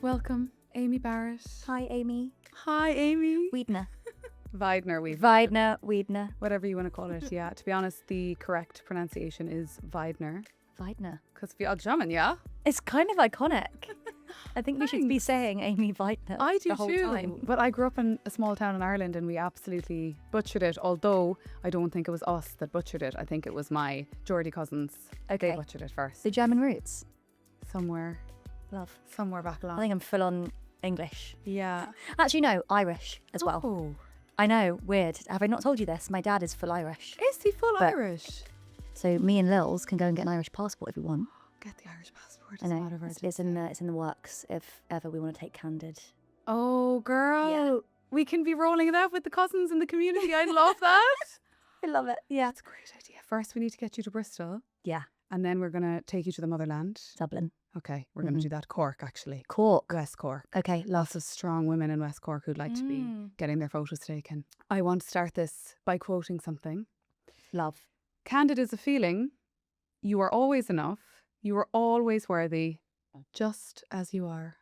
Welcome, Aimee Barrett. Hi, Aimee. Hi, Aimee. Wiedner. Wiedner. Whatever you want to call it, yeah. To be honest, the correct pronunciation is Wiedner. Wiedner. Because vi German, yeah? It's kind of iconic. I think we should be saying Aimee Wiedner I do the whole too. time. But I grew up in a small town in Ireland and we absolutely butchered it, although I don't think it was us that butchered it. I think it was my Geordie cousins. Okay. They butchered it first. The German roots. Somewhere back along. I think I'm full on English. Yeah. Actually, no, Irish as well. Oh. I know, weird. Have I not told you this? My dad is full Irish. Is he full But- Irish? So me and Lils can go and get an Irish passport if we want. Get the Irish passport. I know. It's in the works if ever we want to take Candid. Oh, girl. Yeah. We can be rolling it out with the cousins in the community. I love that. I love it. Yeah. That's a great idea. First, we need to get you to Bristol. Yeah. And then we're going to take you to the motherland. Dublin. Okay, we're going to do that. Cork, actually. Cork. West Cork. Okay, Lots of strong women in West Cork who'd like to be getting their photos taken. I want to start this by quoting something. Love. Candid is a feeling. You are always enough. You are always worthy, just as you are.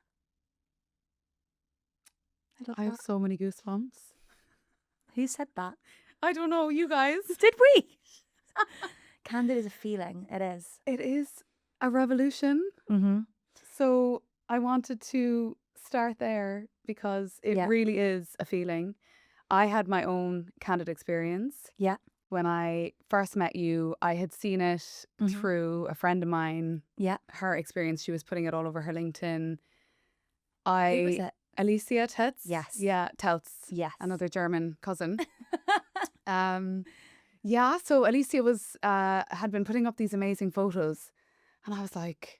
I have so many goosebumps. Who said that? I don't know, you guys. Did we? Candid is a feeling. It is. It is a revolution. Mm-hmm. So I wanted to start there because it really is a feeling. I had my own Candid experience. Yeah. When I first met you, I had seen it through a friend of mine. Yeah. Her experience, she was putting it all over her LinkedIn. Who was it? Alicia Tetz. Yes. Yeah, Teltz. Yes. Another German cousin. Yeah, so Alicia was had been putting up these amazing photos. And I was like,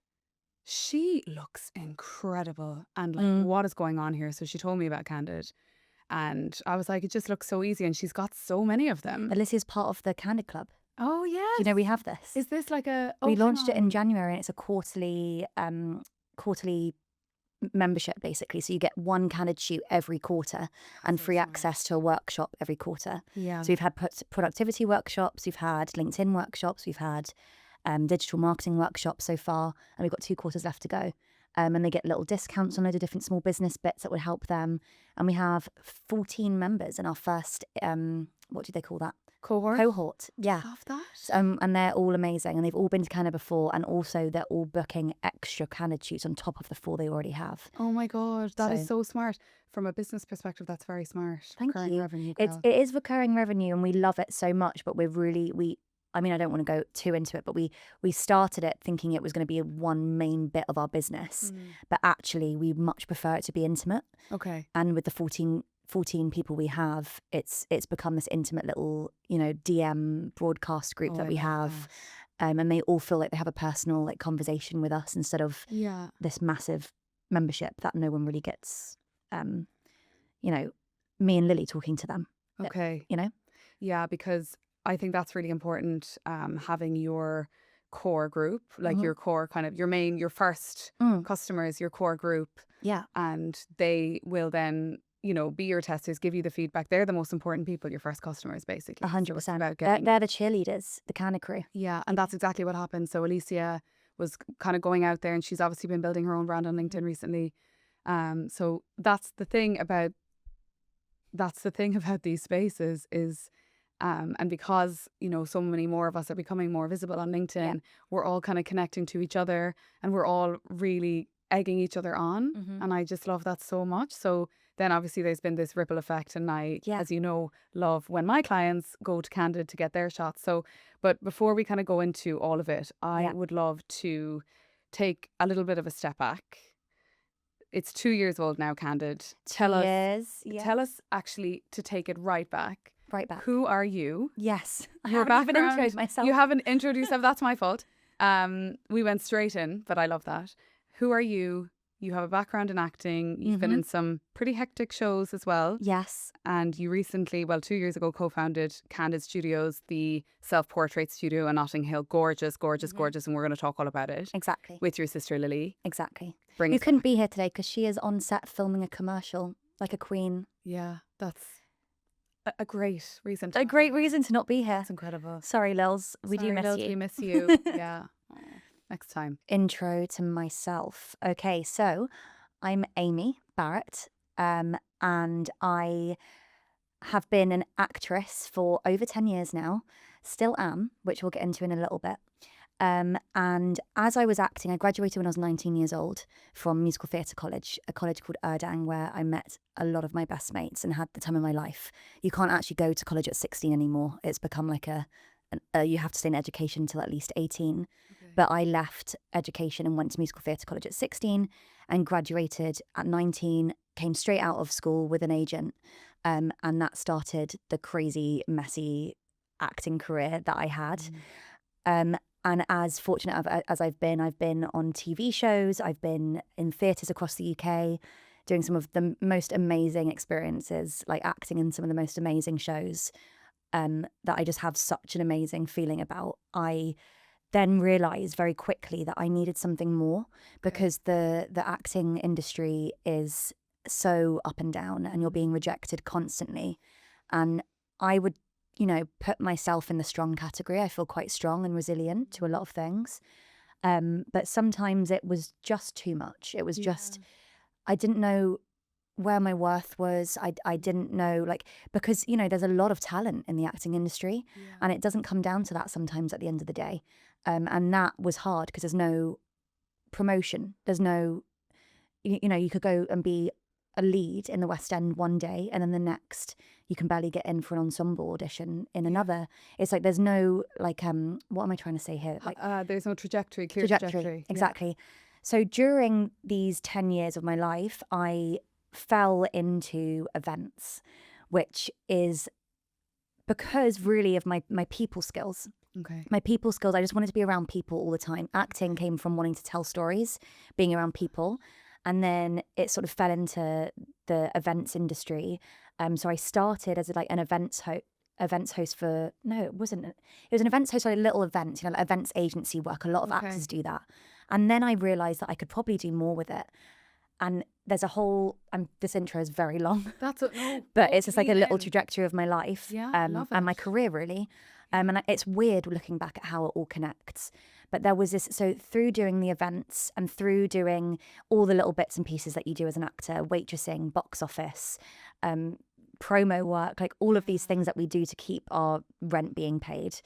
she looks incredible. And like, what is going on here? So she told me about Candid. And I was like, it just looks so easy. And she's got so many of them. Alicia's part of the Candid Club. Oh, yeah. Do you know we have this? Is this like a... we launched it in January and it's a quarterly membership, basically. So you get one Candid shoot every quarter and free access to a workshop every quarter. Yeah. So we've had productivity workshops, we've had LinkedIn workshops, we've had digital marketing workshops so far, and we've got 2 quarters left to go. And they get little discounts on loads of different small business bits that would help them. And we have 14 members in our first, what do they call that? Cohort. Yeah. Love that. And they're all amazing. And they've all been to Canada before. And also they're all booking extra Candid shoots on top of the 4 they already have. Oh my God. That is so smart. From a business perspective, that's very smart. Thank recurring you. Revenue, It is recurring revenue and we love it so much. But I mean, I don't want to go too into it, but we started it thinking it was going to be one main bit of our business. But actually, we much prefer it to be intimate. Okay. And with the 14 people we have, it's become this intimate little, DM broadcast group that we have. And they all feel like they have a personal conversation with us instead of this massive membership that no one really gets, me and Lily talking to them. Okay. Yeah, because I think that's really important, having your core group, like your core your first customers, your core group. Yeah. And they will then, be your testers, give you the feedback. They're the most important people, your first customers, basically. 100%. They're the cheerleaders, the Candid crew. Yeah, and that's exactly what happened. So Alicia was kind of going out there and she's obviously been building her own brand on LinkedIn recently. So that's the thing about these spaces is... and because, so many more of us are becoming more visible on LinkedIn, we're all kind of connecting to each other and we're all really egging each other on. And I just love that so much. So then obviously there's been this ripple effect. And I, as you know, love when my clients go to Candid to get their shots. So, but before we kind of go into all of it, I would love to take a little bit of a step back. It's 2 years old now, Candid. Tell us actually to take it right back. Right back. Who are you? Yes. Your I haven't even introduced myself. You haven't introduced yourself. That's my fault. We went straight in, but I love that. Who are you? You have a background in acting. You've been in some pretty hectic shows as well. Yes. And you recently, 2 years ago, co-founded Candid Studios, the self-portrait studio in Notting Hill. Gorgeous. And we're going to talk all about it. Exactly. With your sister, Lily. Exactly. You couldn't be here today because she is on set filming a commercial like a queen. Yeah, that's... a great reason. A great reason to not be here. That's incredible. Sorry, Lils. We do miss you. We miss you. Yeah. Next time. Intro to myself. Okay, so I'm Aimee Barrett, and I have been an actress for over 10 years now, still am, which we'll get into in a little bit. And as I was acting, I graduated when I was 19 years old from musical theatre college, a college called Erdang, where I met a lot of my best mates and had the time of my life. You can't actually go to college at 16 anymore. It's become like you have to stay in education until at least 18. Okay. But I left education and went to musical theatre college at 16 and graduated at 19, came straight out of school with an agent. And that started the crazy, messy acting career that I had. And as fortunate as I've been on TV shows, I've been in theatres across the UK, doing some of the most amazing experiences, like acting in some of the most amazing shows that I just have such an amazing feeling about. I then realised very quickly that I needed something more, because the acting industry is so up and down and you're being rejected constantly. And I would put myself in the strong category. I feel quite strong and resilient to a lot of things. But sometimes it was just too much. It was just, I didn't know where my worth was. I didn't know, because, there's a lot of talent in the acting industry and it doesn't come down to that sometimes at the end of the day. And that was hard because there's no promotion. There's no, you could go and be a lead in the West End one day and then the next you can barely get in for an ensemble audition in another. It's like there's no what am I trying to say here? There's no clear trajectory. Exactly. Yeah. So during these 10 years of my life, I fell into events, which is because really of my people skills. Okay. My people skills, I just wanted to be around people all the time. Acting came from wanting to tell stories, being around people. And then it sort of fell into the events industry. So I started as an events host for, no, it wasn't. It was an events host for little events, like events agency work. A lot of actors do that. And then I realised that I could probably do more with it. And there's a whole, this intro is very long. But it's just like a little trajectory of my life and my career really. And it's weird looking back at how it all connects. But there was this, so through doing the events and through doing all the little bits and pieces that you do as an actor, waitressing, box office, promo work, like all of these things that we do to keep our rent being paid,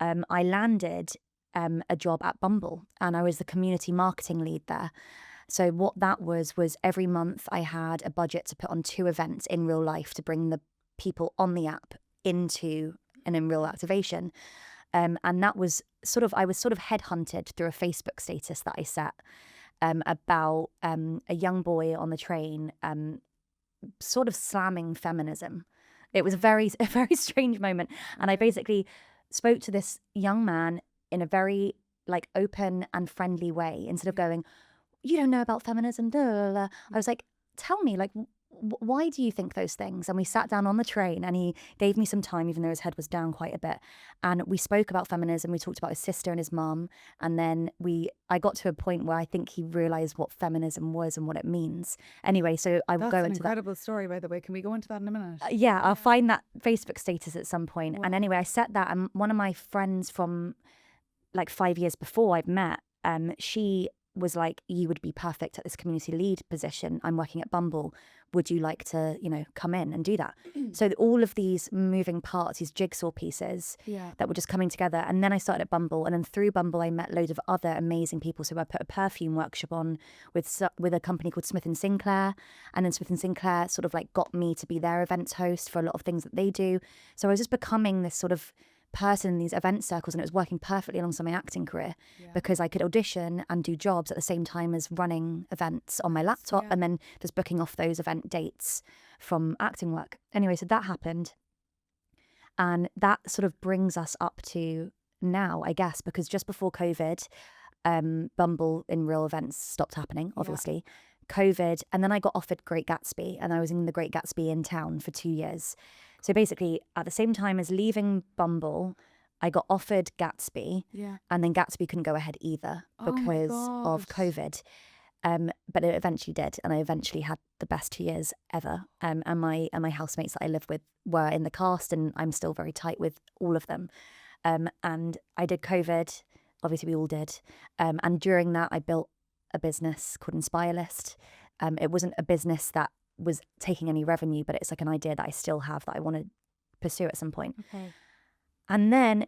I landed a job at Bumble and I was the community marketing lead there. So what that was every month I had a budget to put on 2 events in real life to bring the people on the app into an in real activation. And that was I was headhunted through a Facebook status that I set about a young boy on the train slamming feminism. It was a very strange moment. And I basically spoke to this young man in a very open and friendly way. Instead of going, you don't know about feminism, blah, blah, blah. I was like, tell me, why do you think those things? And we sat down on the train and he gave me some time, even though his head was down quite a bit. And we spoke about feminism. We talked about his sister and his mum. And then I got to a point where I think he realised what feminism was and what it means. Anyway, so I'll go into that. That's an incredible story, by the way. Can we go into that in a minute? Yeah, I'll find that Facebook status at some point. Wow. And anyway, I set that, and one of my friends from 5 years before I'd met, she was like, you would be perfect at this community lead position. I'm working at Bumble. Would you like to, come in and do that? So all of these moving parts, these jigsaw pieces that were just coming together. And then I started at Bumble. And then through Bumble, I met loads of other amazing people. So I put a perfume workshop on with a company called Smith & Sinclair. And then Smith & Sinclair got me to be their events host for a lot of things that they do. So I was just becoming this person in these event circles, and it was working perfectly alongside my acting career because I could audition and do jobs at the same time as running events on my laptop and then just booking off those event dates from acting work. Anyway, so that happened, and that brings us up to now, I guess, because just before COVID, Bumble in real events stopped happening, obviously. COVID, and then I got offered Great Gatsby, and I was in the Great Gatsby in town for 2 years. So basically, at the same time as leaving Bumble, I got offered Gatsby, and then Gatsby couldn't go ahead either because of COVID. But it eventually did, and I eventually had the best 2 years ever. And my housemates that I lived with were in the cast, and I'm still very tight with all of them. And I did COVID. Obviously, we all did. And during that, I built a business called Inspire List. It wasn't a business that was taking any revenue, but it's like an idea that I still have that I want to pursue at some point. Okay. And then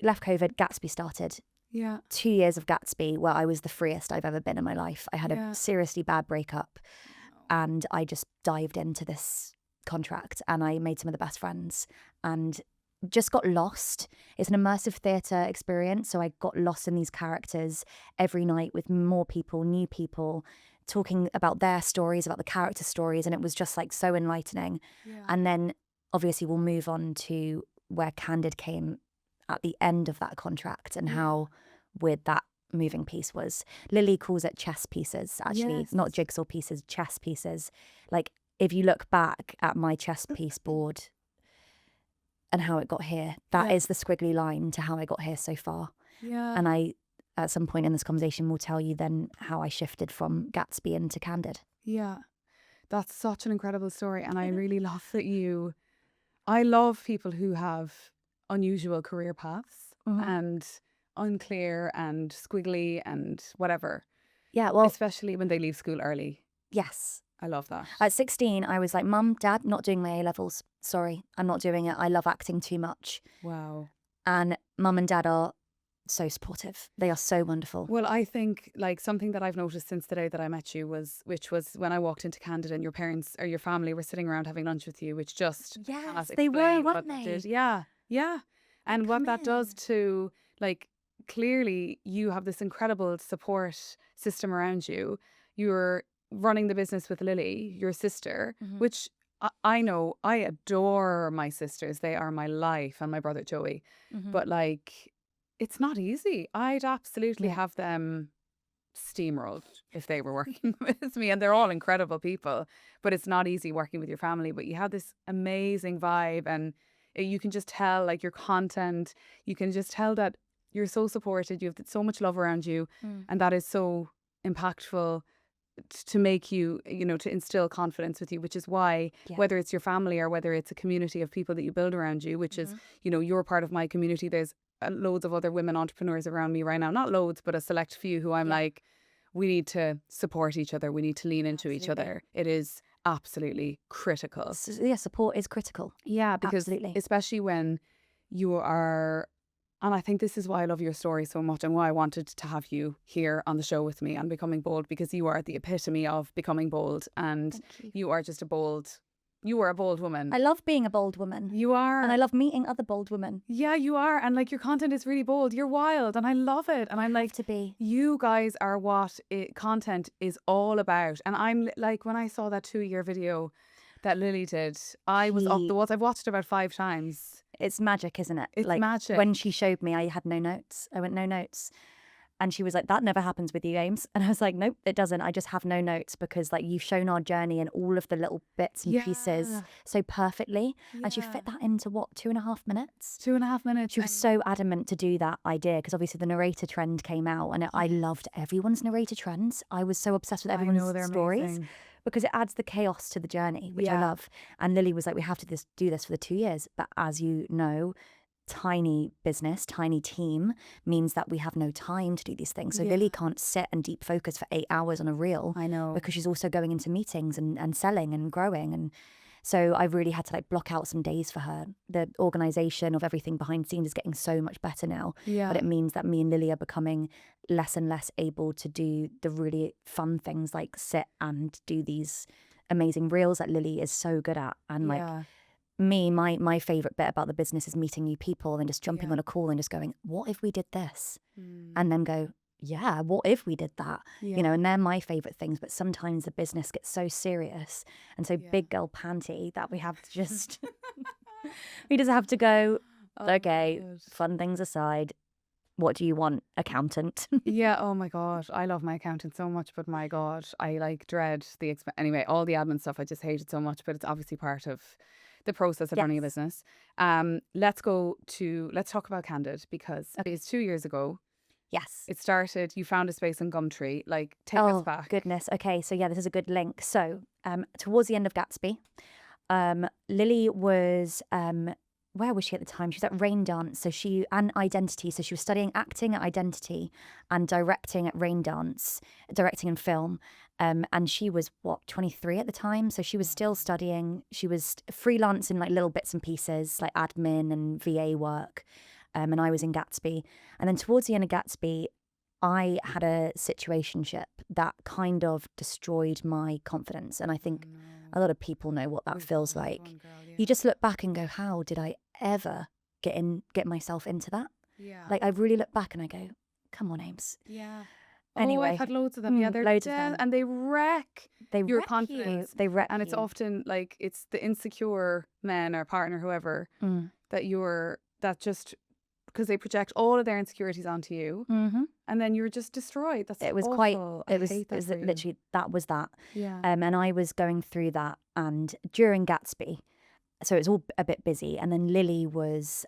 left COVID, Gatsby started. Yeah. 2 years of Gatsby where I was the freest I've ever been in my life. I had a seriously bad breakup and I just dived into this contract and I made some of the best friends and just got lost. It's an immersive theatre experience. So I got lost in these characters every night with more people, new people, talking about their stories, about the character stories. And it was just like so enlightening. Yeah. And then obviously we'll move on to where Candid came at the end of that contract and how weird that moving piece was. Lily calls it chess pieces, actually, not jigsaw pieces, chess pieces. Like if you look back at my chess piece board and how it got here, that is the squiggly line to how I got here so far. Yeah. And I, at some point in this conversation, will tell you then how I shifted from Gatsby into Candid. Yeah. That's such an incredible story. And I really love that I love people who have unusual career paths and unclear and squiggly and whatever. Yeah, well, especially when they leave school early. Yes. I love that. At 16, I was like, Mum, Dad, not doing my A-levels. Sorry, I'm not doing it. I love acting too much. Wow. And Mum and Dad are so supportive. They are so wonderful. Well, I think like something that I've noticed since the day that I met you which was when I walked into Candid and your parents or your family were sitting around having lunch with you, which just yes, they were, weren't they? Did. Yeah, yeah. And what that does to like clearly you have this incredible support system around you. You're running the business with Lily, your sister, which I know I adore my sisters. They are my life, and my brother Joey. But like, it's not easy. I'd absolutely have them steamrolled if they were working with me, and they're all incredible people. But it's not easy working with your family. But you have this amazing vibe, and you can just tell like your content. You can just tell that you're so supported. You have so much love around you, and that is so impactful to make you, to instill confidence with you, which is why whether it's your family or whether it's a community of people that you build around you, which is, you're part of my community. There's loads of other women entrepreneurs around me right now, not loads, but a select few who I'm like, we need to support each other. We need to lean into each other. It is absolutely critical. Yeah, support is critical. Yeah, because especially when you are, and I think this is why I love your story so much and why I wanted to have you here on the show with me on Becoming Bold, because you are the epitome of becoming bold, and you are just you are a bold woman. I love being a bold woman. You are. And I love meeting other bold women. Yeah, you are. And like your content is really bold. You're wild and I love it. And I'm like, to be. You guys are what content is all about. And I'm like, when I saw that 2-year video that Lily did, I was off the walls. I've watched it about 5 times. It's magic, isn't it? It's like, magic. When she showed me, I had no notes. I went, no notes. And she was like, that never happens with you, Ames. And I was like, nope, it doesn't. I just have no notes because like you've shown our journey and all of the little bits and pieces so perfectly. And she fit that into what, 2.5 minutes? 2.5 minutes. She was so adamant to do that idea because obviously the narrator trend came out and I loved everyone's narrator trends. I was so obsessed with everyone's stories. Amazing. Because it adds the chaos to the journey, which I love. And Lily was like, we have to do this for the 2 years. But as you know, tiny business, tiny team means that we have no time to do these things. So Lily can't sit and deep focus for 8 hours on a reel. I know. Because she's also going into meetings and selling and growing. And so I really had to like block out some days for her. The organisation of everything behind the scenes is getting so much better now. Yeah. But it means that me and Lily are becoming less and less able to do the really fun things like sit and do these amazing reels that Lily is so good at. And like my favourite bit about the business is meeting new people and just jumping on a call and just going, what if we did this? And then go, yeah, what if we did that? And they're my favourite things. But sometimes the business gets so serious and so big girl panty that we have to just, we just have to go, okay, fun things aside, what do you want, accountant? Oh my God. I love my accountant so much, but my God, I like dread the anyway, all the admin stuff. I just hate it so much, but it's obviously part of the process of running a business. Let's talk about Candid because it's 2 years ago. Yes. It started, you found a space in Gumtree. Like, take us back. Goodness. Okay, so this is a good link. So towards the end of Gatsby, Lily was where was she at the time? She was at Rain Dance, and Identity. So she was studying acting at Identity and directing at Rain Dance, directing and film. And she was 23 at the time. So she was still studying. She was freelancing like little bits and pieces, like admin and VA work. And I was in Gatsby. And then towards the end of Gatsby, I had a situationship that kind of destroyed my confidence. And I think a lot of people know what that feels like. You just look back and go, how did I ever get myself into that? Yeah. Like I really look back and I go, come on, Ames. Yeah. Anyway, I've had loads of them. Yeah, they're loads of them. And they wreck your wreck confidence. You. They wreck and it's you. often like it's the insecure men or partner, whoever, that just because they project all of their insecurities onto you, and then you're just destroyed. It was awful. Literally that was that. Yeah. And I was going through that, and during Gatsby, so it was all a bit busy, and then Lily was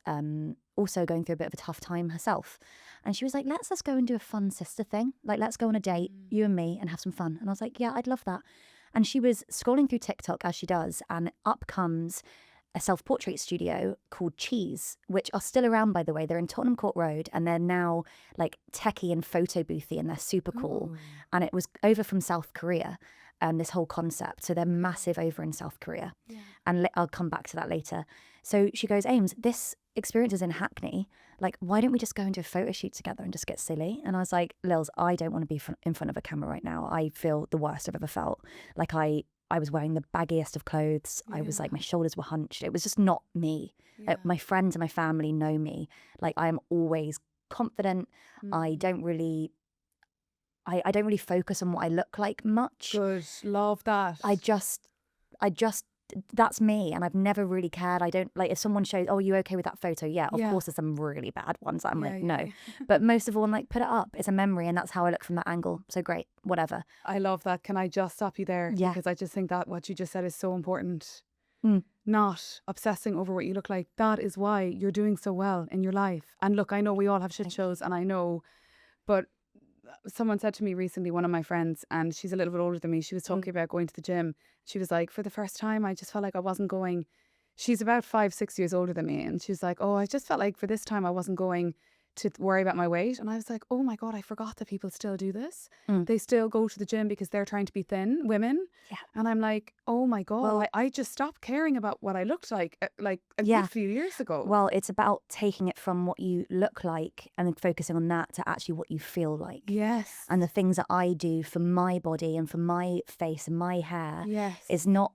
also going through a bit of a tough time herself, and she was like, let's go and do a fun sister thing, like let's go on a date, you and me, and have some fun. And I was like, yeah, I'd love that. And she was scrolling through TikTok as she does, and up comes a self-portrait studio called Cheese, which are still around, by the way. They're in Tottenham Court Road, and they're now like techie and photo boothy, and they're super cool. Ooh. And it was over from South Korea, this whole concept. So they're massive over in South Korea. Yeah. And I'll come back to that later. So she goes, Ames, this experience is in Hackney. Like, why don't we just go and do a photo shoot together and just get silly? And I was like, Lils, I don't want to be in front of a camera right now. I feel the worst I've ever felt. Like I was wearing the baggiest of clothes. Yeah. I was like, my shoulders were hunched. It was just not me. Yeah. My friends and my family know me. Like I am always confident. I don't really focus on what I look like much. Good. Love that. I just, that's me. And I've never really cared. I don't like if someone shows, oh, are you okay with that photo? Yeah, of course there's some really bad ones. I'm no. But most of all, I'm like, put it up. It's a memory. And that's how I look from that angle. So great, whatever. I love that. Can I just stop you there? Yeah. Because I just think that what you just said is so important. Not obsessing over what you look like. That is why you're doing so well in your life. And look, I know we all have shit shows, and I know, but someone said to me recently, one of my friends, and she's a little bit older than me, she was talking about going to the gym. She was like, for the first time, I just felt like I wasn't going. She's about 5-6 years older than me. And she was like, oh, I just felt like for this time I wasn't going to worry about my weight. And I was like, oh my God, I forgot that people still do this. They still go to the gym because they're trying to be thin, women. Yeah. And I'm like, oh my God, well, I just stopped caring about what I looked like a good few years ago. Well, it's about taking it from what you look like and then focusing on that to actually what you feel like. Yes. And the things that I do for my body and for my face and my hair is not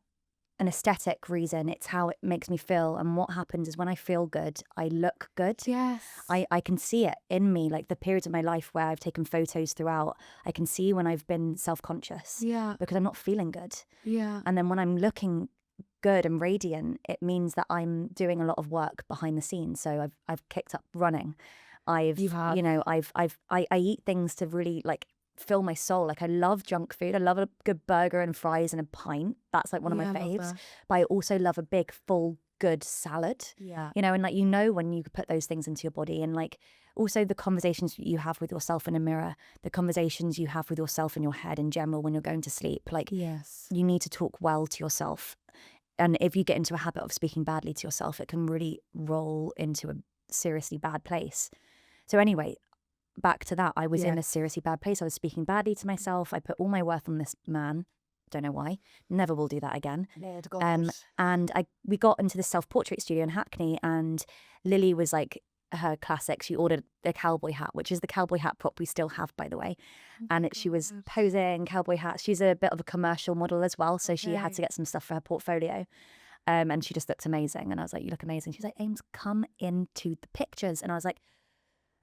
an aesthetic reason. It's how it makes me feel. And what happens is when I feel good, I look good. Yes. I can see it in me, like the periods of my life where I've taken photos throughout. I can see when I've been self-conscious. Yeah. Because I'm not feeling good. Yeah. And then when I'm looking good and radiant, it means that I'm doing a lot of work behind the scenes. So I've kicked up running. I eat things to really like fill my soul. Like I love junk food. I love a good burger and fries and a pint. That's like one of my faves. But I also love a big full good salad. Yeah. You know, and like when you put those things into your body, and like also the conversations you have with yourself in a mirror, the conversations you have with yourself in your head in general when you're going to sleep. Like you need to talk well to yourself. And if you get into a habit of speaking badly to yourself, it can really roll into a seriously bad place. So anyway, back to that, I was in a seriously bad place. I was speaking badly to myself. I put all my worth on this man. Don't know why. Never will do that again. And we got into the self-portrait studio in Hackney, and Lily was like her classic. She ordered the cowboy hat, which is the cowboy hat prop we still have, by the way. And she was posing cowboy hats. She's a bit of a commercial model as well, so she had to get some stuff for her portfolio. And she just looked amazing. And I was like, you look amazing. She's like, Ames, come into the pictures. And I was like,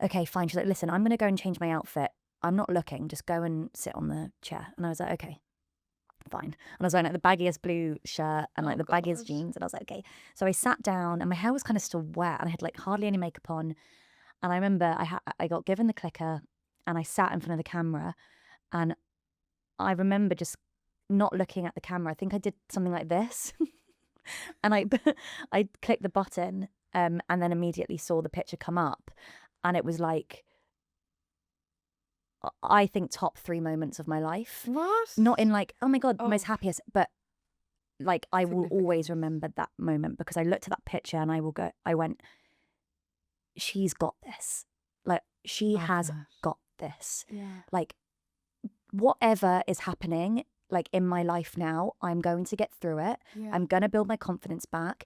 okay, fine. She's like, listen, I'm going to go and change my outfit. I'm not looking. Just go and sit on the chair. And I was like, okay, fine. And I was wearing like the baggiest blue shirt and like the baggiest jeans. And I was like, okay. So I sat down and my hair was kind of still wet and I had like hardly any makeup on. And I remember I got given the clicker and I sat in front of the camera. And I remember just not looking at the camera. I think I did something like this. And I clicked the button and then immediately saw the picture come up. And it was like, I think top 3 moments of my life. What? Not in like, oh my God, most happiest, but like I will always remember that moment, because I looked at that picture and I went, she's got this. Like, she has got this. Yeah. Like, whatever is happening, like in my life now, I'm going to get through it. Yeah. I'm going to build my confidence back.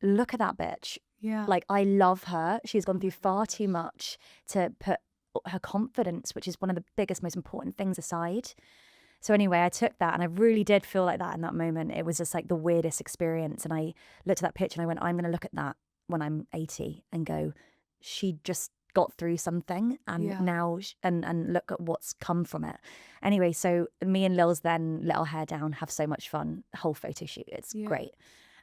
Look at that bitch. Yeah. Like, I love her. She's gone through far too much to put her confidence, which is one of the biggest, most important things, aside. So anyway, I took that and I really did feel like that in that moment. It was just like the weirdest experience. And I looked at that picture and I went, I'm going to look at that when I'm 80 and go, she just got through something, and now and look at what's come from it. Anyway, so me and Lil's then let our hair down, have so much fun, whole photo shoot. It's great.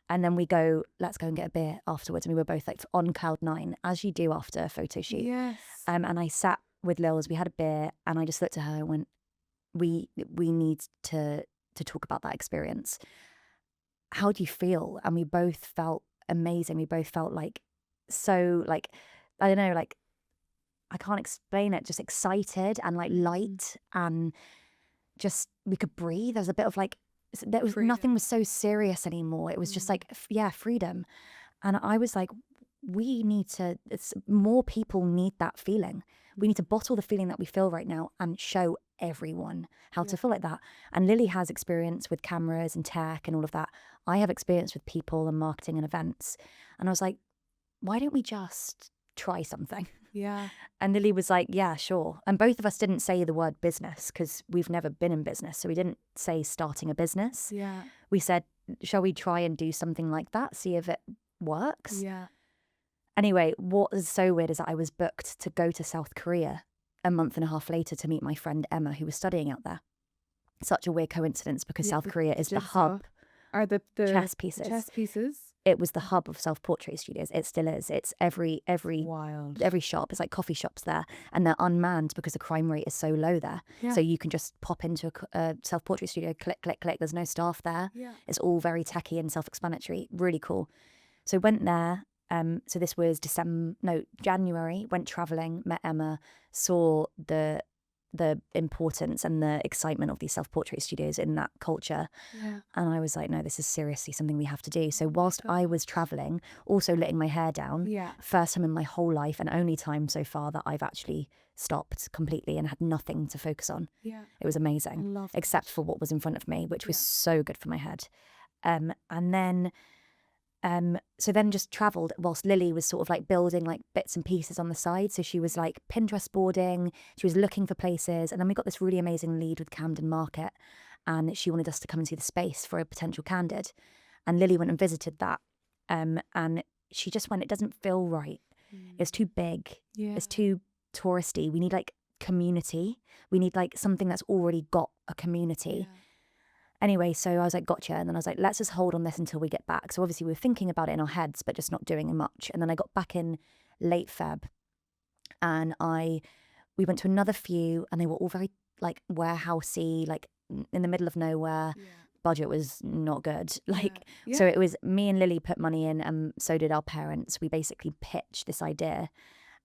And then we go, let's go and get a beer afterwards. And we were both like on cloud nine, as you do after a photo shoot. Yes. And I sat with Lil's, we had a beer, and I just looked at her and went, we need to talk about that experience. How do you feel? And we both felt amazing. We both felt like so, like, I don't know, like, I can't explain it, just excited and like light, and just we could breathe. There was a bit of like, there was nothing was so serious anymore. It was just like, freedom. And I was like, we need to, more people need that feeling. We need to bottle the feeling that we feel right now and show everyone how to feel like that. And Lily has experience with cameras and tech and all of that. I have experience with people and marketing and events. And I was like, why don't we just try something? Yeah. And Lily was like, yeah, sure. And both of us didn't say the word business because we've never been in business. So we didn't say starting a business. Yeah. We said, shall we try and do something like that? See if it works? Yeah. Anyway, what is so weird is that I was booked to go to South Korea a month and a half later to meet my friend Emma, who was studying out there. Such a weird coincidence, because South Korea is the hub. Are the chess pieces. Chess pieces. It was the hub of self-portrait studios. It still is. It's every wild. Every shop. It's like coffee shops there, and they're unmanned because the crime rate is so low there. Yeah. So you can just pop into a self-portrait studio, click, click, click. There's no staff there. Yeah. It's all very techy and self-explanatory. Really cool. So went there. So this was January. Went traveling, met Emma, saw the importance and the excitement of these self-portrait studios in that culture. Yeah. And I was like, no, this is seriously something we have to do. So whilst I was traveling, also letting my hair down, first time in my whole life and only time so far that I've actually stopped completely and had nothing to focus on. Yeah. It was amazing. I love except for what was in front of me, which was so good for my head. And then so then just travelled whilst Lily was sort of like building like bits and pieces on the side. So she was like Pinterest boarding, she was looking for places. And then we got this really amazing lead with Camden Market, and she wanted us to come and see the space for a potential Candid. And Lily went and visited that. And she just went, it doesn't feel right. It's too big. Yeah. It's too touristy. We need like community. We need like something that's already got a community. Yeah. Anyway, so I was like, gotcha. And then I was like, let's just hold on this until we get back. So obviously we were thinking about it in our heads, but just not doing much. And then I got back in late Feb, and we went to another few, and they were all very like warehousey, like in the middle of nowhere. Yeah. Budget was not good. So it was me and Lily put money in, and so did our parents. We basically pitched this idea,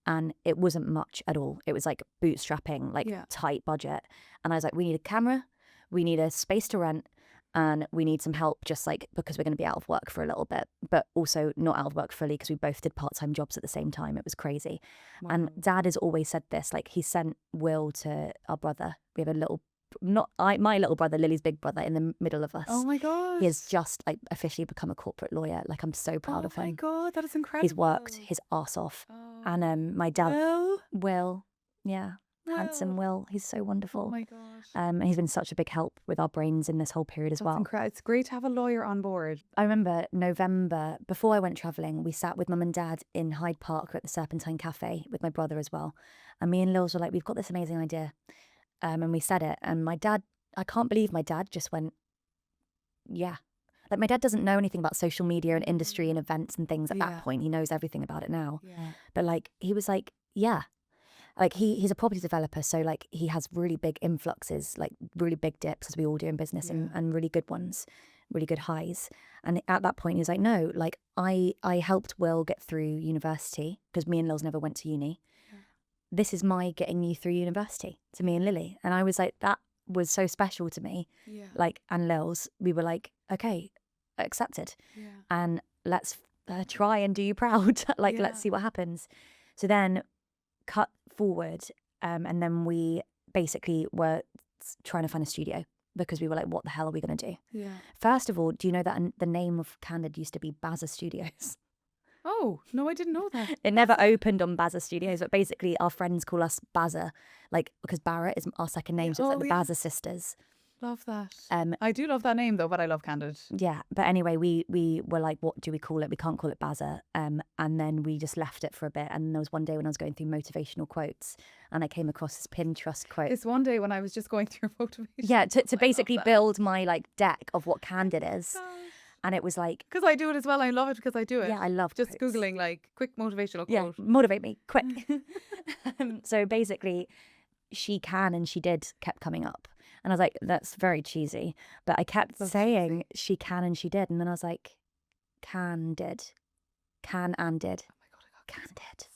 and it wasn't much at all. It was like bootstrapping, like tight budget. And I was like, we need a camera, we need a space to rent, and we need some help just like because we're going to be out of work for a little bit, but also not out of work fully because we both did part-time jobs at the same time. It was crazy. Wow. And Dad has always said this, like he sent Will to our brother. We have a little, my little brother, Lily's big brother, in the middle of us. Oh my God. He has just like officially become a corporate lawyer. Like I'm so proud of him. Oh my God, that is incredible. He's worked his ass off. Oh. And my dad, Will, yeah. Will. Handsome Will. He's so wonderful. Oh my gosh. And he's been such a big help with our brains in this whole period as well. Incredible. It's great to have a lawyer on board. I remember November, before I went travelling, we sat with Mum and Dad in Hyde Park at the Serpentine Cafe with my brother as well. And me and Lils were like, we've got this amazing idea. And we said it. And my dad, I can't believe my dad just went, yeah. Like my dad doesn't know anything about social media and industry and events and things at that point. He knows everything about it now. Yeah. But like, he was like, yeah. Like he's a property developer, so like he has really big influxes, like really big dips, as we all do in business, and really good ones, really good highs. And at that point, he was like, no, like I helped Will get through university because me and Lils never went to uni. Yeah. This is my getting you through university to me and Lily. And I was like, that was so special to me. Yeah. Like, and Lils, we were like, okay, accepted. Yeah. And let's try and do you proud. Like, Yeah. let's see what happens. So then cut forward, and then we basically were trying to find a studio because we were like, what the hell are we going to do? Yeah. First of all, do you know that the name of Candid used to be Bazza Studios? Oh, no, I didn't know that. It never opened on Bazza Studios, but basically our friends call us Bazza, like, because Barrett is our second name, so it's like the Bazza sisters. Love that. I Um, do love that name though, but I love Candid. Yeah, but anyway, we were like, what do we call it? We can't call it Bazza. And then we just left it for a bit. And there was one day when I was going through motivational quotes, and I came across this Pinterest quote. This one day when I was just going through motivation. Yeah, to basically build my like deck of what Candid is. And it was like, because I do it as well. I love it because I do it. Yeah, I love just quotes. Googling like quick motivational quote. Yeah, motivate me quick. So basically, she can and she did kept coming up. And I was like, that's very cheesy. But I kept saying she can and she did. And then I was like, Candid. Can and did. Oh my God, I got Candid.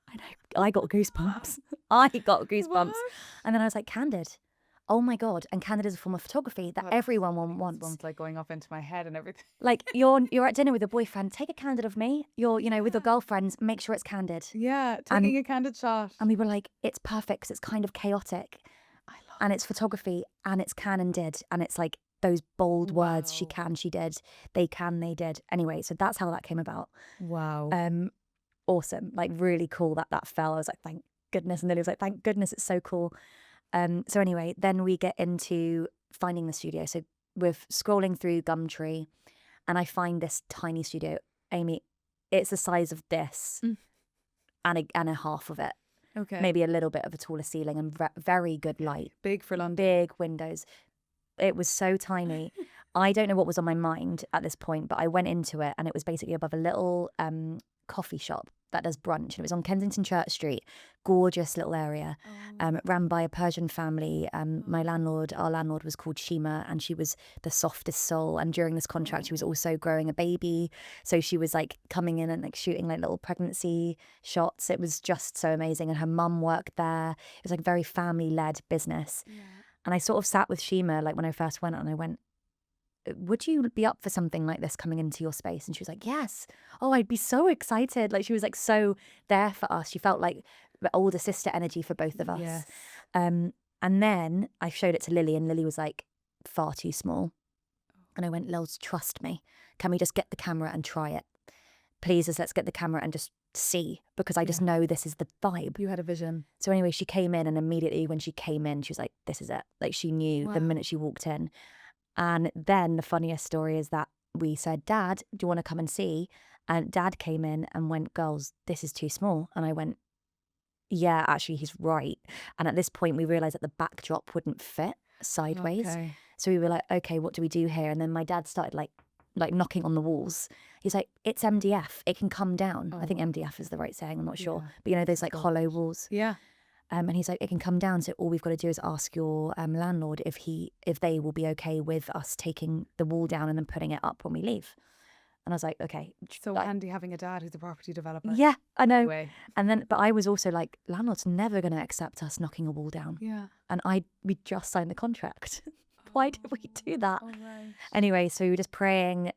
I know. I got goosebumps. I got goosebumps. What? And then I was like, Candid. Oh my God. And Candid is a form of photography that everyone wants. One's like going up into my head and everything. Like you're at dinner with a boyfriend, take a Candid of me. You're, with your girlfriends, make sure it's Candid. Yeah, taking a Candid shot. And we were like, it's perfect because it's kind of chaotic. And it's photography and it's can and did. And it's like those bold words, she can, she did, they can, they did. Anyway, so that's how that came about. Wow. Awesome. Like really cool that fell. I was like, thank goodness. And Lily was like, thank goodness, it's so cool. So anyway, then we get into finding the studio. So we're scrolling through Gumtree and I find this tiny studio. Aimee, it's the size of this and a half of it. Okay. Maybe a little bit of a taller ceiling and very good light. Big for London. Big windows. It was so tiny. I don't know what was on my mind at this point, but I went into it and it was basically above a little coffee shop that does brunch. And it was on Kensington Church Street. Gorgeous little area. Ran by a Persian family. Our landlord was called Shima, and she was the softest soul. And during this contract, she was also growing a baby. So she was like coming in and like shooting like little pregnancy shots. It was just so amazing. And her mum worked there. It was like a very family-led business. Yeah. And I sort of sat with Shima like when I first went, and I went, would you be up for something like this coming into your space? And she was like, yes. Oh, I'd be so excited. Like she was like so there for us. She felt like the older sister energy for both of us. Yes. And then I showed it to Lily and Lily was like, far too small. And I went, Lils, trust me. Can we just get the camera and try it? Please, let's get the camera and just see, because I just know this is the vibe. You had a vision. So anyway, she came in, and immediately when she came in, she was like, this is it. Like she knew the minute she walked in. And then the funniest story is that we said, Dad, do you want to come and see? And Dad came in and went, girls, this is too small. And I went, yeah, actually, he's right. And at this point, we realised that the backdrop wouldn't fit sideways. Okay. So we were like, okay, what do we do here? And then my dad started like knocking on the walls. He's like, it's MDF. It can come down. I think MDF is the right saying. I'm not sure. But those like hollow walls. Yeah. And he's like, it can come down. So all we've got to do is ask your landlord if they will be okay with us taking the wall down and then putting it up when we leave. And I was like, okay. So handy having a dad who's a property developer. Yeah, I know. Anyway. And then, but I was also like, landlord's never going to accept us knocking a wall down. Yeah. And we just signed the contract. Why did we do that? All right. Anyway, so we were just praying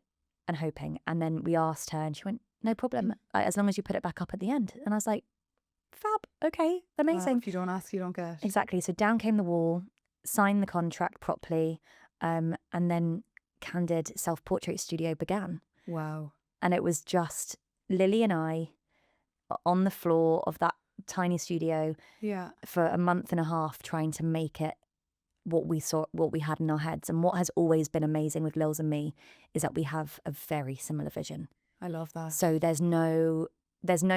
and hoping. And then we asked her and she went, no problem, as long as you put it back up at the end. And I was like, fab, okay, amazing. If you don't ask, you don't get. Exactly. So down came the wall, signed the contract properly, and then Candid Self-Portrait Studio began. Wow. And it was just Lily and I on the floor of that tiny studio for a month and a half trying to make it what we had in our heads. And what has always been amazing with Lils and me is that we have a very similar vision. I love that. So there's no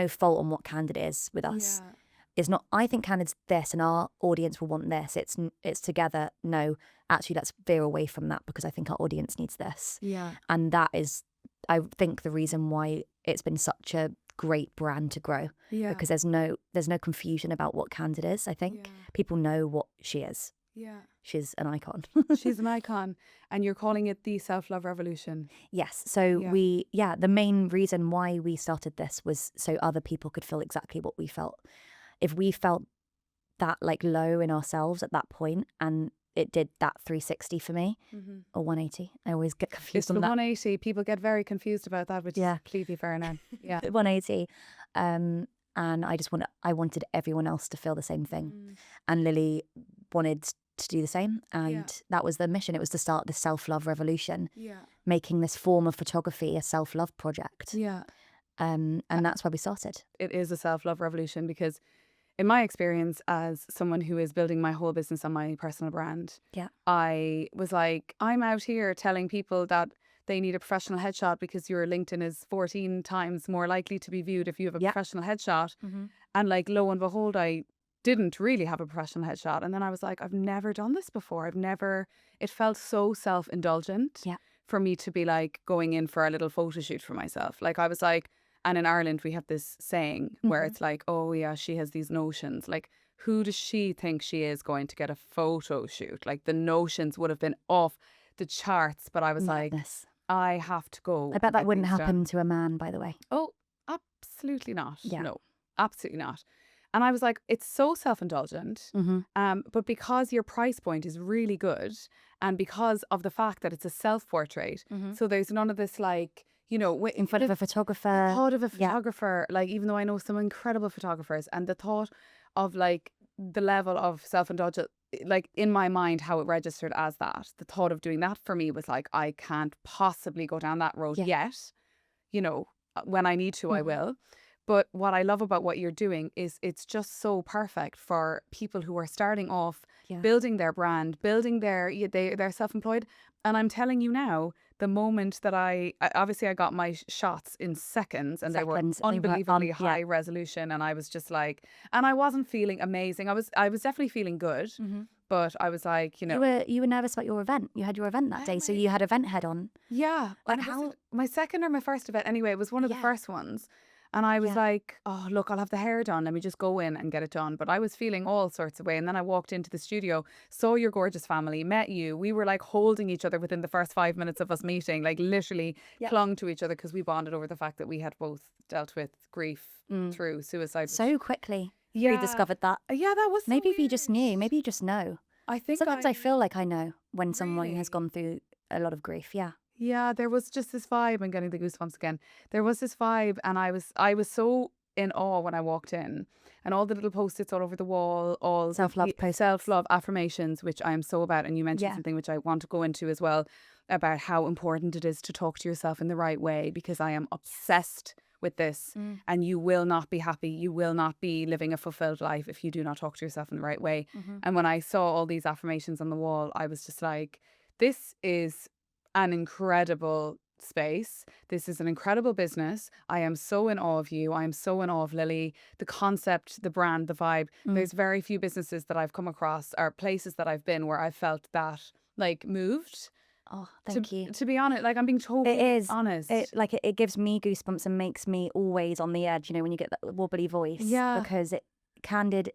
fault on what Candid is with us. Yeah. It's not, I think Candid's this and our audience will want this. It's together. No, actually, let's veer away from that because I think our audience needs this. Yeah. And that is, I think, the reason why it's been such a great brand to grow. Yeah. Because there's no confusion about what Candid is, I think. People know what she is. Yeah. She's an icon. She's an icon. And you're calling it the self-love revolution. Yes. So the main reason why we started this was so other people could feel exactly what we felt. If we felt that like low in ourselves at that point, and it did that 360 for me, or 180. I always get confused It's on the that. 180. People get very confused about that, which is completely fair enough. Yeah. 180. And I wanted everyone else to feel the same thing. And Lily wanted to do the same. And that was the mission. It was to start the self-love revolution. Yeah. Making this form of photography a self-love project. Yeah. And that's why we started. It is a self-love revolution because in my experience as someone who is building my whole business on my personal brand, I was like, I'm out here telling people that they need a professional headshot because your LinkedIn is 14 times more likely to be viewed if you have a professional headshot. And like, lo and behold, I didn't really have a professional headshot. And then I was like, I've never done this before. It felt so self-indulgent for me to be like going in for a little photo shoot for myself. Like I was like, and in Ireland, we have this saying where it's like, oh, yeah, she has these notions. Like, who does she think she is going to get a photo shoot? Like, the notions would have been off the charts. But I was like, I have to go. I bet that wouldn't happen to a man, by the way. Oh, absolutely not. Yeah. No, absolutely not. And I was like, it's so self-indulgent. But because your price point is really good and because of the fact that it's a self-portrait, so there's none of this like, you know, in front of a photographer. Thought of a photographer, like even though I know some incredible photographers, and the thought of like the level of self-indulgence, like in my mind, how it registered as that, the thought of doing that for me was like, I can't possibly go down that road yet. You know, when I need to, I will. But what I love about what you're doing is it's just so perfect for people who are starting off, building their brand, building they're self-employed. And I'm telling you now, the moment that I obviously I got my shots in seconds and they were unbelievably high resolution, and I was just like, and I wasn't feeling amazing. I was definitely feeling good, but I was like, you know, you were nervous about your event. You had your event that day, so you had event head on. Yeah, like how my second or my first event anyway. It was one of the first ones. And I was like, oh, look, I'll have the hair done. Let me just go in and get it done. But I was feeling all sorts of way. And then I walked into the studio, saw your gorgeous family, met you. We were like holding each other within the first 5 minutes of us meeting, like literally clung to each other because we bonded over the fact that we had both dealt with grief through suicide. So quickly. We discovered that. Yeah, that was maybe so we just knew. Maybe you just know. I think sometimes I feel like I know when someone has gone through a lot of grief. Yeah, there was just this vibe. I'm getting the goosebumps again. There was this vibe, and I was so in awe when I walked in, and all the little post-its all over the wall, all self-love post-its, self-love affirmations, which I am so about. And you mentioned something which I want to go into as well, about how important it is to talk to yourself in the right way, because I am obsessed with this. And you will not be happy, you will not be living a fulfilled life if you do not talk to yourself in the right way. And when I saw all these affirmations on the wall, I was just like, this is an incredible space. This is an incredible business. I am so in awe of you. I am so in awe of Lily, the concept, the brand, the vibe. There's very few businesses that I've come across or places that I've been where I felt that like moved. Oh, thank you. To be honest, like I'm being totally honest. It gives me goosebumps and makes me always on the edge, you know, when you get that wobbly voice. Yeah. Because Candid,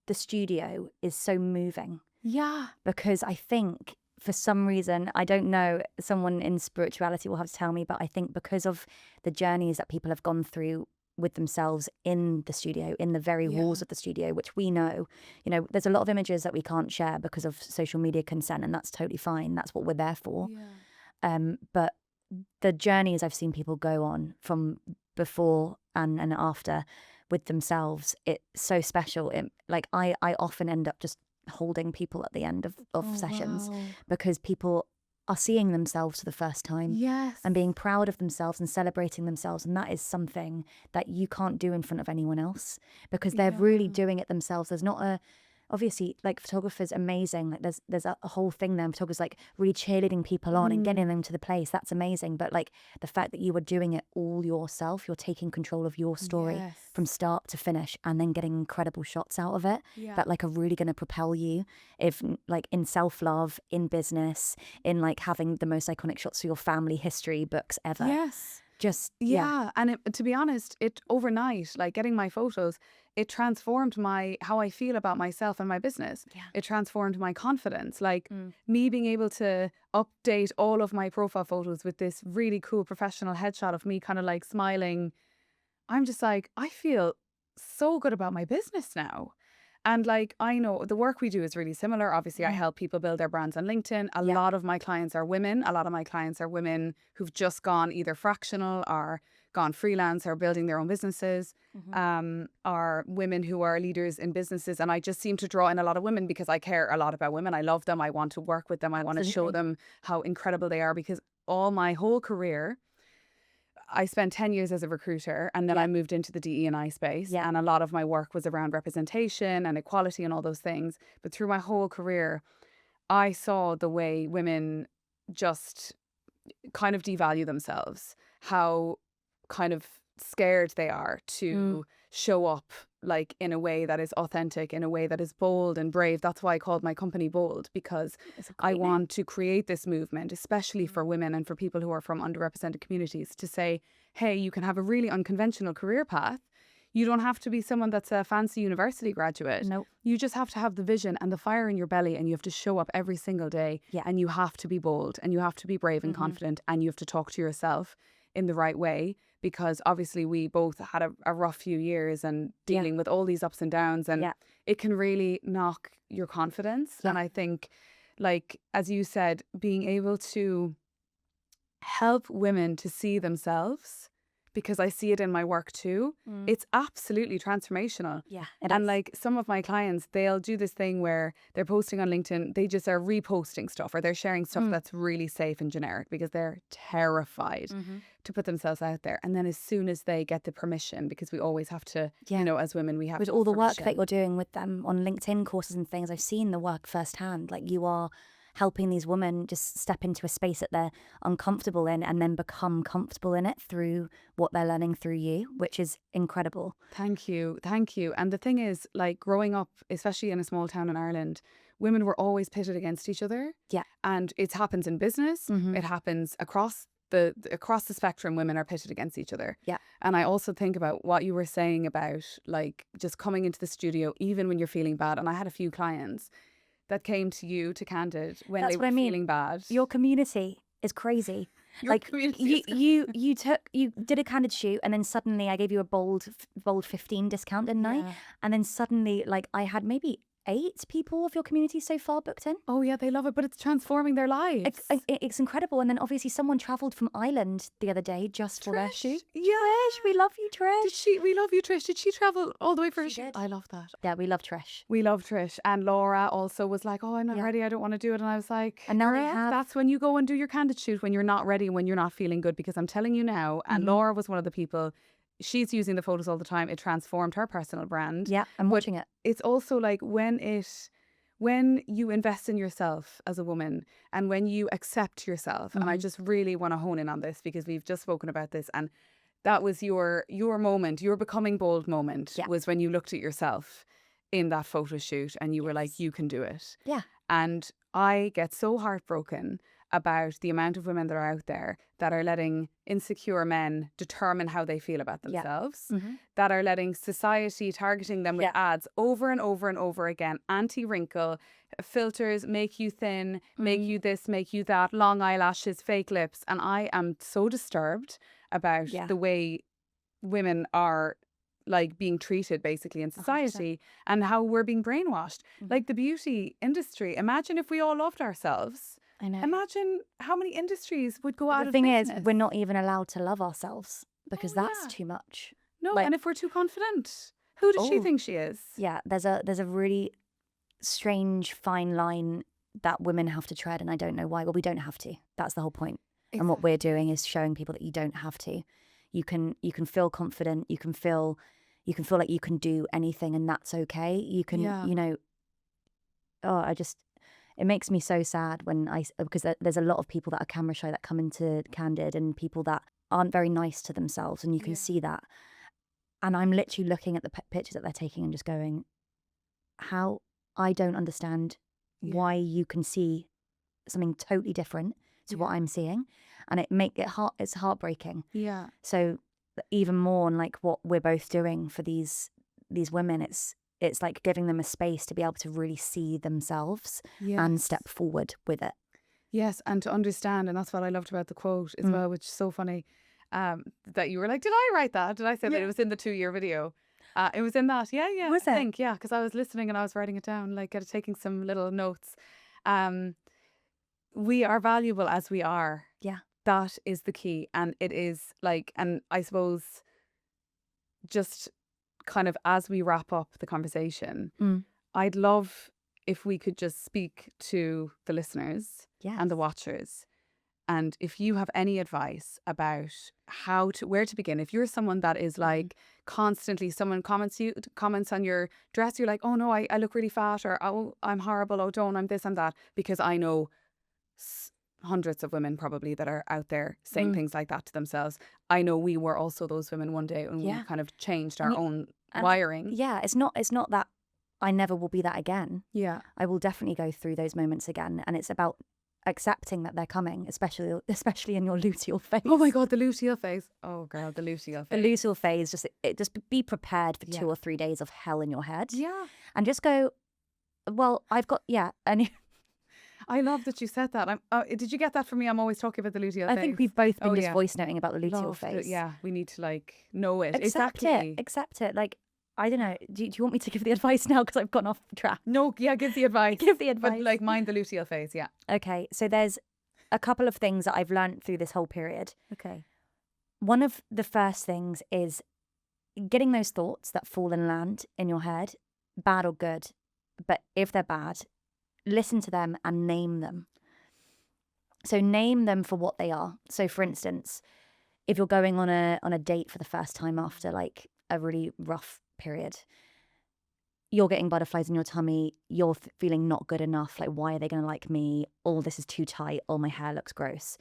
the studio, is so moving. Yeah. Because I think for some reason, I don't know, someone in spirituality will have to tell me, but I think because of the journeys that people have gone through with themselves in the studio, in the very walls of the studio, which we know, you know, there's a lot of images that we can't share because of social media consent, and that's totally fine. That's what we're there for. But the journeys I've seen people go on from before and after with themselves, it's so special. I often end up just holding people at the end of sessions because people are seeing themselves for the first time and being proud of themselves and celebrating themselves, and that is something that you can't do in front of anyone else because they're really doing it themselves. There's not a obviously, like, photographers, amazing. Like, there's a whole thing there. Photographers, like, really cheerleading people on and getting them to the place. That's amazing. But, like, the fact that you are doing it all yourself, you're taking control of your story from start to finish and then getting incredible shots out of it that, like, are really going to propel you if, like, in self-love, in business, in, like, having the most iconic shots for your family history books ever. Yes. Just, And to be honest, it overnight, like getting my photos, it transformed how I feel about myself and my business. It transformed my confidence. Like me being able to update all of my profile photos with this really cool professional headshot of me kind of like smiling. I'm just like, I feel so good about my business now. And like, I know the work we do is really similar. Obviously, I help people build their brands on LinkedIn. A lot of my clients are women. A lot of my clients are women who've just gone either fractional or gone freelance or building their own businesses, are women who are leaders in businesses. And I just seem to draw in a lot of women because I care a lot about women. I love them. I want to work with them. I want to show them how incredible they are, because my whole career, I spent 10 years as a recruiter, and then I moved into the DE&I space. And a lot of my work was around representation and equality and all those things. But through my whole career, I saw the way women just kind of devalue themselves, how kind of scared they are to show up like in a way that is authentic, in a way that is bold and brave. That's why I called my company Bold, because I want to create this movement, especially for women and for people who are from underrepresented communities, to say, hey, you can have a really unconventional career path. You don't have to be someone that's a fancy university graduate. Nope. You just have to have the vision and the fire in your belly, and you have to show up every single day. And you have to be bold, and you have to be brave and confident, and you have to talk to yourself in the right way, because obviously we both had a rough few years and dealing with all these ups and downs, and it can really knock your confidence. And I think, like, as you said, being able to help women to see themselves, because I see it in my work too, it's absolutely transformational. And like, some of my clients, they'll do this thing where they're posting on LinkedIn, they just are reposting stuff, or they're sharing stuff that's really safe and generic because they're terrified to put themselves out there. And then as soon as they get the permission, because we always have to, you know, as women, we have with to all the work permission. that you're doing with them on LinkedIn courses and things, I've seen the work firsthand. Like, you are helping these women just step into a space that they're uncomfortable in and then become comfortable in it through what they're learning through you, which is incredible. Thank you. Thank you. And the thing is, like, growing up, especially in a small town in Ireland, women were always pitted against each other. And it happens in business. It happens across the spectrum. Women are pitted against each other. And I also think about what you were saying about, like, just coming into the studio, even when you're feeling bad. And I had a few clients that came to you, to Candid, when they were feeling bad. Your community is crazy. You did a Candid shoot, and then suddenly I gave you a bold 15 discount, didn't I? And then suddenly, like, I had maybe 8 people of your community so far booked in. Oh yeah, they love it, but it's transforming their lives. It's incredible. And then obviously someone travelled from Ireland the other day just for their shoot. Yeah. Trish, we love you, Trish. We love you, Trish. Did she travel all the way for a shoot? did. I love that. Yeah, we love Trish. We love Trish. And Laura also was like, oh, I'm not ready. I don't want to do it. And I was like, and now that's when you go and do your Candid shoot, when you're not ready, when you're not feeling good. Because I'm telling you now, and Laura was one of the people, she's using the photos all the time. It transformed her personal brand. Yeah, I'm watching it. It's also like when you invest in yourself as a woman, and when you accept yourself, and I just really want to hone in on this because we've just spoken about this, and that was your moment, your becoming bold moment, was when you looked at yourself in that photo shoot and you were like, you can do it. Yeah. And I get so heartbroken about the amount of women that are out there that are letting insecure men determine how they feel about themselves, that are letting society targeting them with ads over and over and over again, anti-wrinkle, filters, make you thin, make you this, make you that, long eyelashes, fake lips. And I am so disturbed about the way women are, like, being treated basically in society 100%. And how we're being brainwashed. Like the beauty industry, imagine if we all loved ourselves. I know. Imagine how many industries would go out of business. business. The thing is, we're not even allowed to love ourselves because that's too much. No, and if we're too confident, who does she think she is? Yeah, there's a really strange fine line that women have to tread, and I don't know why. Well, we don't have to. That's the whole point. Exactly. And what we're doing is showing people that you don't have to. You can feel confident. You can feel like you can do anything, and that's okay. You can, you know. It makes me so sad because there's a lot of people that are camera shy that come into Candid, and people that aren't very nice to themselves, and you can see that. And I'm literally looking at the pictures that they're taking and just going, how I don't understand why you can see something totally different to what I'm seeing, and it's heartbreaking. Yeah. So even more on like what we're both doing for these women, it's like giving them a space to be able to really see themselves and step forward with it. Yes, and to understand, and that's what I loved about the quote as well, which is so funny, that you were like, did I write that? Did I say that it was in the 2-year video? It was in that. Yeah. Was I it? think, yeah, because I was listening and I was writing it down, like taking some little notes. We are valuable as we are. Yeah. That is the key. And it is like, and I suppose just kind of as we wrap up the conversation, I'd love if we could just speak to the listeners and the watchers. And if you have any advice about where to begin, if you're someone that is like constantly, someone comments on your dress, you're like, oh no, I look really fat, or oh, I'm horrible, oh don't, I'm this, I'm that. Because I know hundreds of women probably that are out there saying things like that to themselves. I know we were also those women one day, and we kind of changed our own wiring. Yeah, it's not that I never will be that again. Yeah. I will definitely go through those moments again, and it's about accepting that they're coming, especially in your luteal phase. Oh my God, the luteal phase. Oh girl, the luteal phase. The luteal phase, just be prepared for 2 or 3 days of hell in your head. Yeah. And just go, well, I've got, and I love that you said that. Did you get that from me? I'm always talking about the luteal phase. I think we've both been voice noting about the luteal phase. Yeah, we need to like know it. Accept it. Like, I don't know. Do you want me to give the advice now? Because I've gone off track. No, yeah, give the advice. Give the advice. But like mind the luteal phase, yeah. Okay, so there's a couple of things that I've learned through this whole period. Okay. One of the first things is getting those thoughts that fall and land in your head, bad or good. But if they're bad, listen to them and name them. So name them for what they are. So for instance, if you're going on a date for the first time after like a really rough period, you're getting butterflies in your tummy, you're feeling not good enough, like why are they going to like me? Oh, this is too tight. Oh, my hair looks gross.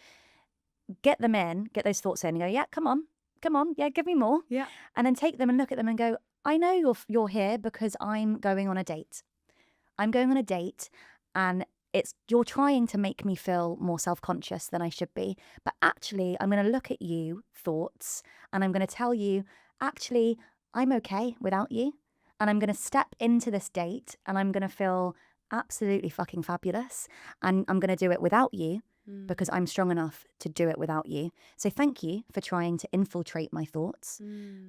Get them in, get those thoughts in and go, yeah, come on, yeah, give me more. Yeah. And then take them and look at them and go, I know you're here because I'm going on a date. I'm going on a date and you're trying to make me feel more self-conscious than I should be. But actually, I'm going to look at you, thoughts, and I'm going to tell you, actually, I'm okay without you. And I'm going to step into this date and I'm going to feel absolutely fucking fabulous. And I'm going to do it without you because I'm strong enough to do it without you. So thank you for trying to infiltrate my thoughts.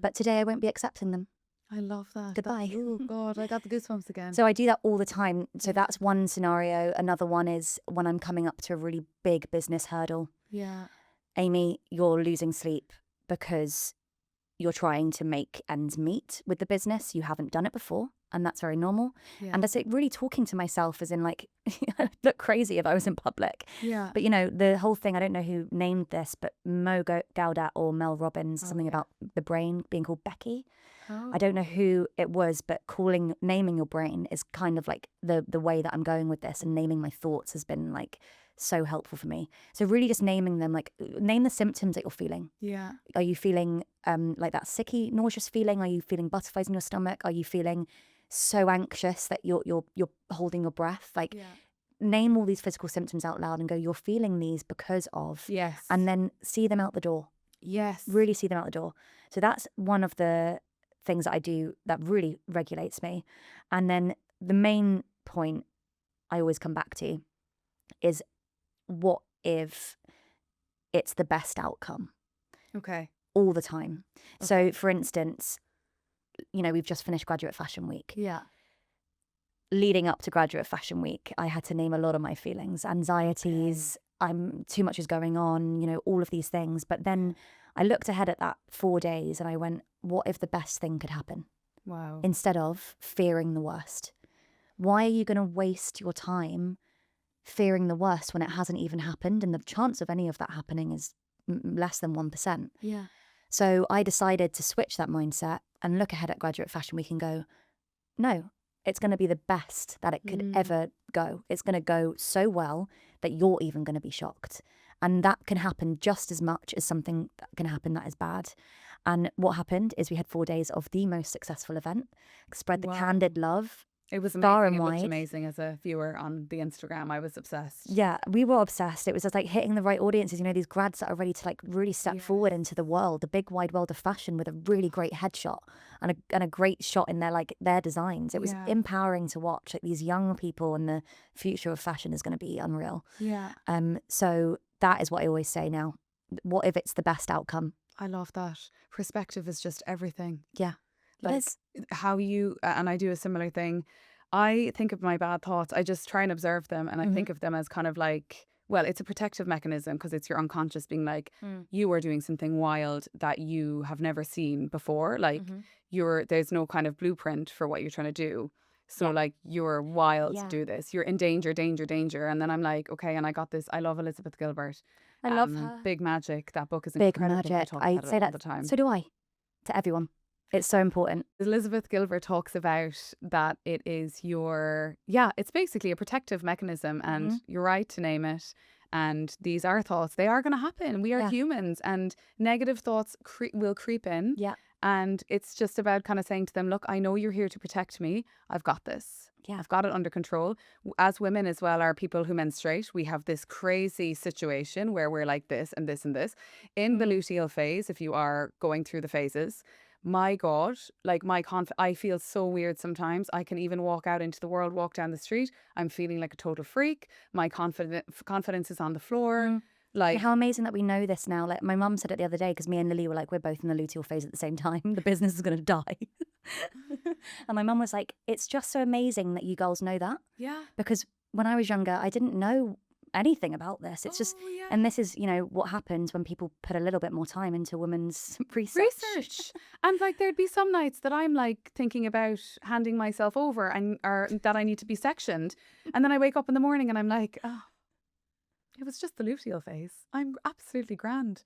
But today I won't be accepting them. I love that. Goodbye. Oh God, I got the goosebumps again. So I do that all the time. So that's one scenario. Another one is when I'm coming up to a really big business hurdle. Yeah. Aimee, you're losing sleep because you're trying to make ends meet with the business. You haven't done it before, and that's very normal. Yeah. And that's really talking to myself as in like, I'd look crazy if I was in public. Yeah. But you know, the whole thing, I don't know who named this, but Mo Gaudat or Mel Robbins, something about the brain being called Becky. Oh. I don't know who it was, but naming your brain is kind of like the way that I'm going with this, and naming my thoughts has been like so helpful for me. So really just naming them, like name the symptoms that you're feeling. Yeah. Are you feeling like that sicky, nauseous feeling? Are you feeling butterflies in your stomach? Are you feeling so anxious that you're holding your breath? Like name all these physical symptoms out loud and go, you're feeling these because of. Yes. And then see them out the door. Yes. Really see them out the door. So that's one of the things that I do that really regulates me. And then the main point I always come back to is, what if it's the best outcome? Okay. All the time. Okay. So for instance, you know, we've just finished Graduate Fashion Week. Yeah. Leading up to Graduate Fashion Week, I had to name a lot of my feelings, anxieties, too much is going on, you know, all of these things. But then I looked ahead at that 4 days and I went, what if the best thing could happen? Wow. Instead of fearing the worst. Why are you going to waste your time fearing the worst when it hasn't even happened? And the chance of any of that happening is less than 1%. Yeah. So I decided to switch that mindset and look ahead at Graduate Fashion Week and go, no, it's going to be the best that it could ever go. It's going to go so well that you're even going to be shocked. And that can happen just as much as something that can happen that is bad. And what happened is we had 4 days of the most successful event, spread the candid love. It was amazing. Far and wide. It looked amazing as a viewer on the Instagram. I was obsessed. Yeah, we were obsessed. It was just like hitting the right audiences, you know, these grads that are ready to like really step forward into the world, the big wide world of fashion, with a really great headshot and a great shot in their designs. It was empowering to watch. Like these young people, and the future of fashion is going to be unreal. Yeah. So that is what I always say now. What if it's the best outcome? I love that. Perspective is just everything. Yeah. like how you, and I do a similar thing. I think of my bad thoughts. I just try and observe them, and I think of them as kind of like, well, it's a protective mechanism because it's your unconscious being like, you are doing something wild that you have never seen before. Like there's no kind of blueprint for what you're trying to do. So like you're wild to do this. You're in danger, danger, danger. And then I'm like, okay, and I got this. I love Elizabeth Gilbert. I love her. Big Magic. That book is Big incredible. Magic. I say that all the time. So do I. To everyone. It's so important. Elizabeth Gilbert talks about that it is it's basically a protective mechanism, and you're right to name it. And these are thoughts. They are going to happen. We are humans, and negative thoughts will creep in. Yeah. And it's just about kind of saying to them, look, I know you're here to protect me. I've got this. Yeah. I've got it under control. As women as well are people who menstruate. We have this crazy situation where we're like this and this and this. In the luteal phase, if you are going through the phases, my God, like I feel so weird sometimes. I can even walk out into the world, walk down the street. I'm feeling like a total freak. My confidence is on the floor. Like, how amazing that we know this now. Like my mum said it the other day, because me and Lily were like, we're both in the luteal phase at the same time. The business is going to die. And my mum was like, it's just so amazing that you girls know that. Yeah. Because when I was younger, I didn't know anything about this. It's and this is, what happens when people put a little bit more time into women's research. And like there'd be some nights that I'm like thinking about handing myself over or that I need to be sectioned. And then I wake up in the morning and I'm like, oh, it was just the luteal phase. I'm absolutely grand.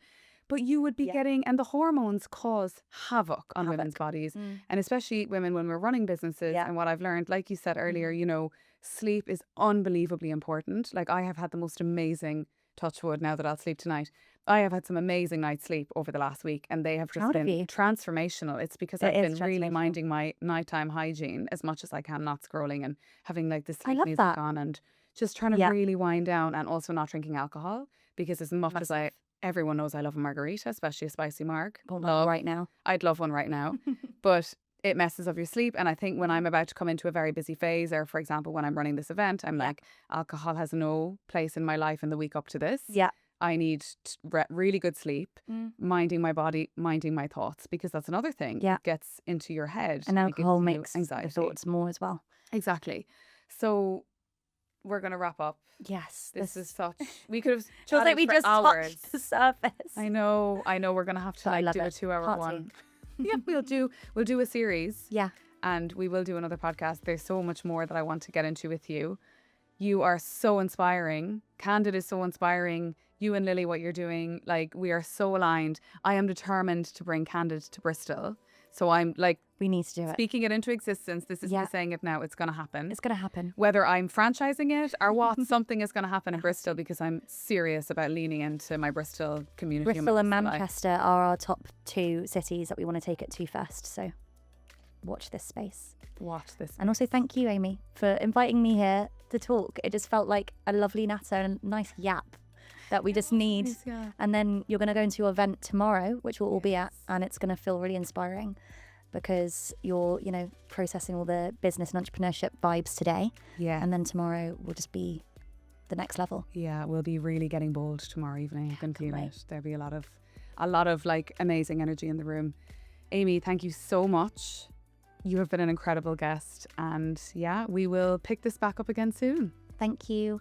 But you would be getting, and the hormones cause havoc on women's bodies. And especially women when we're running businesses. And what I've learned, like you said earlier, sleep is unbelievably important. Like I have had the most amazing, touch wood now that I'll sleep tonight. I have had some amazing night's sleep over the last week, and they have just been transformational. It's because I've been really minding my nighttime hygiene as much as I can, not scrolling and having like this sleep music on and just trying to really wind down, and also not drinking alcohol, because as much as everyone knows I love a margarita, especially a spicy marg. Right now. I'd love one right now. But it messes up your sleep. And I think when I'm about to come into a very busy phase, or for example, when I'm running this event, I'm like, alcohol has no place in my life in the week up to this. Yeah. I need really good sleep, minding my body, minding my thoughts, because that's another thing. Yeah. It gets into your head. And alcohol makes anxiety. The thoughts more as well. Exactly. So we're going to wrap up. Yes. This is such... We could have feels like we just hours. Touched the surface. I know. We're going to have to do a 2-hour one. Yeah, we'll do a series. Yeah. And we will do another podcast. There's so much more that I want to get into with you. You are so inspiring. Candid is so inspiring. You and Lily, what you're doing, like, we are so aligned. I am determined to bring Candid to Bristol. So I'm like, we need to do it. Speaking it into existence. This is me saying it now. It's going to happen. It's going to happen. Whether I'm franchising it or what, something is going to happen in Bristol, because I'm serious about leaning into my Bristol community. Bristol and Manchester are our top 2 cities that we want to take it to first. So watch this space. And also thank you, Aimee, for inviting me here to talk. It just felt like a lovely natter and a nice yap that we just need. Nice, yeah. And then you're going to go into your event tomorrow, which we'll all be at, and it's going to feel really inspiring, because you're, processing all the business and entrepreneurship vibes today. Yeah. And then tomorrow will just be the next level. Yeah, we'll be really getting bold tomorrow evening. I can feel it. There'll be a lot of like amazing energy in the room. Aimee, thank you so much. You have been an incredible guest, and we will pick this back up again soon. Thank you.